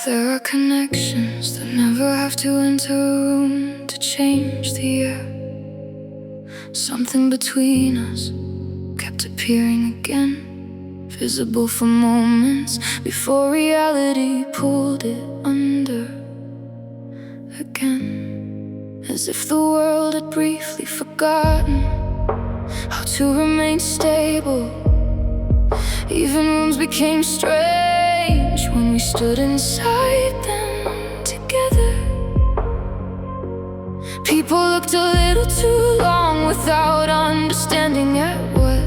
There are connections that never have to enter a room to change the air. Something between us kept appearing again, visible for moments before reality pulled it under again. As if the world had briefly forgotten how to remain stable. Even rooms became strange when we stood inside them together. People looked a little too long without understanding at what.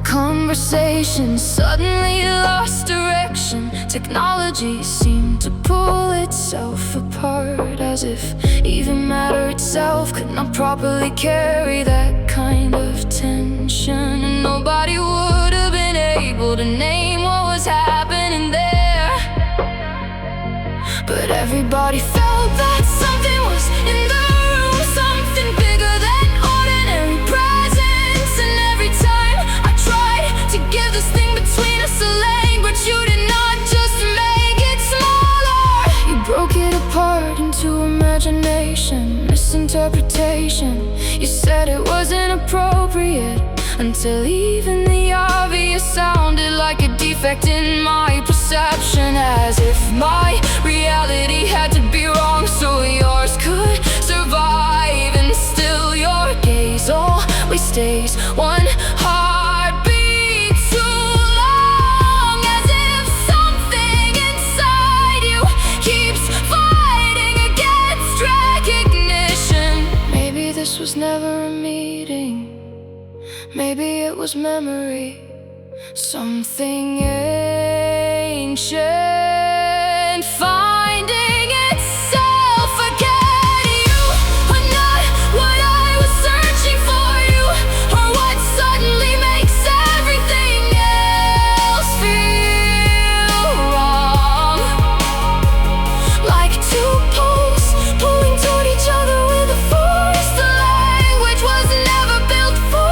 Conversations suddenly lost direction. Technology seemed to pull itself apart, as if even matter itself could not properly carry that kind of tension. And nobody would have been able to name what was happening there, but everybody felt that something was in the room, something bigger than ordinary presence. And every time I tried to give this thing between us a language, you did not just make it smaller, you broke it apart into imagination, misinterpretation. You said it wasn't appropriate, until even the obvious sounded like a defect in my perception. As if my reality had to be wrong so yours could survive. And still your gaze always stays one heartbeat too long, as if something inside you keeps fighting against recognition. Maybe this was never a meeting, maybe it was memory, something ancient finding itself again. You were not what I was searching for, you are what suddenly makes everything else feel wrong. Like two poles pulling toward each other with a force the language was never built for.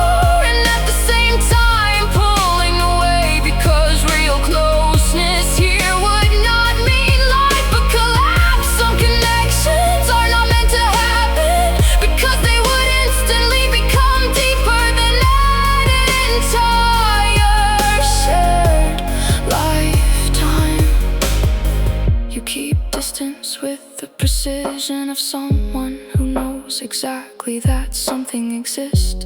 With the precision of someone who knows exactly that something exists.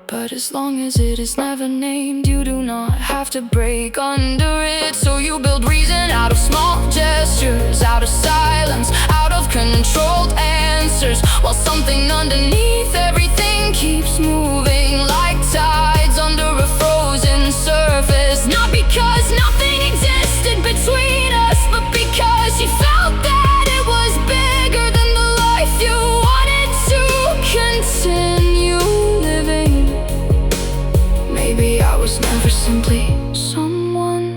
But as long as it is never named, you do not have to break under it. So you build reason out of small gestures, out of silence, out of controlled answers, while something underneath everything keeps moving like tides under a frozen surface. Not because nothing existed between us, but because you felt that it was bigger than the life you wanted to continue living. Maybe I was never simply someone.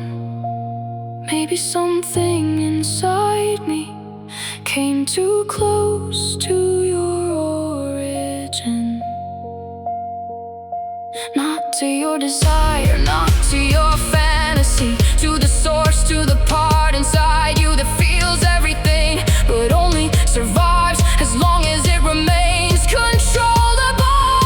Maybe something inside me came too close to your origin. Not to your desire, not to your fantasy, to the source, to the part inside you that feels everything, but only survives as long as it remains controllable.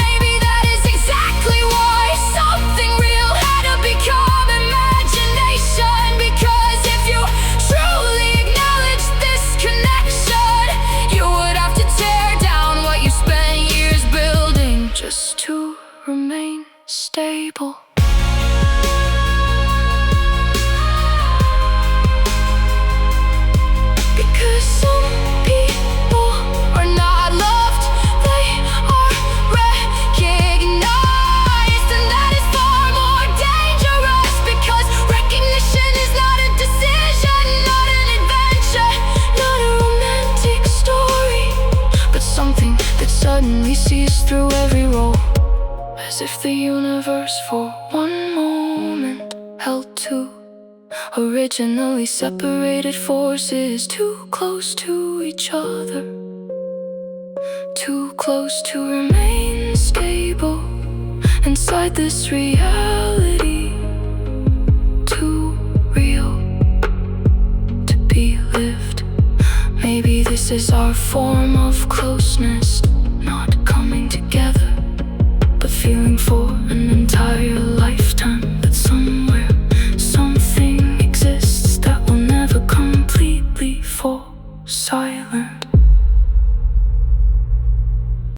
Maybe that is exactly why something real had to become imagination. Because if you truly acknowledge this connection, you would have to tear down what you spent years building just to remain stable. Because some people are not loved, they are recognized. And that is far more dangerous, because recognition is not a decision, not an adventure, not a romantic story, but something that suddenly sees through every role. As if the universe for one moment held two originally separated forces too close to each other, too close to remain stable inside this reality, too real. is our form of closeness.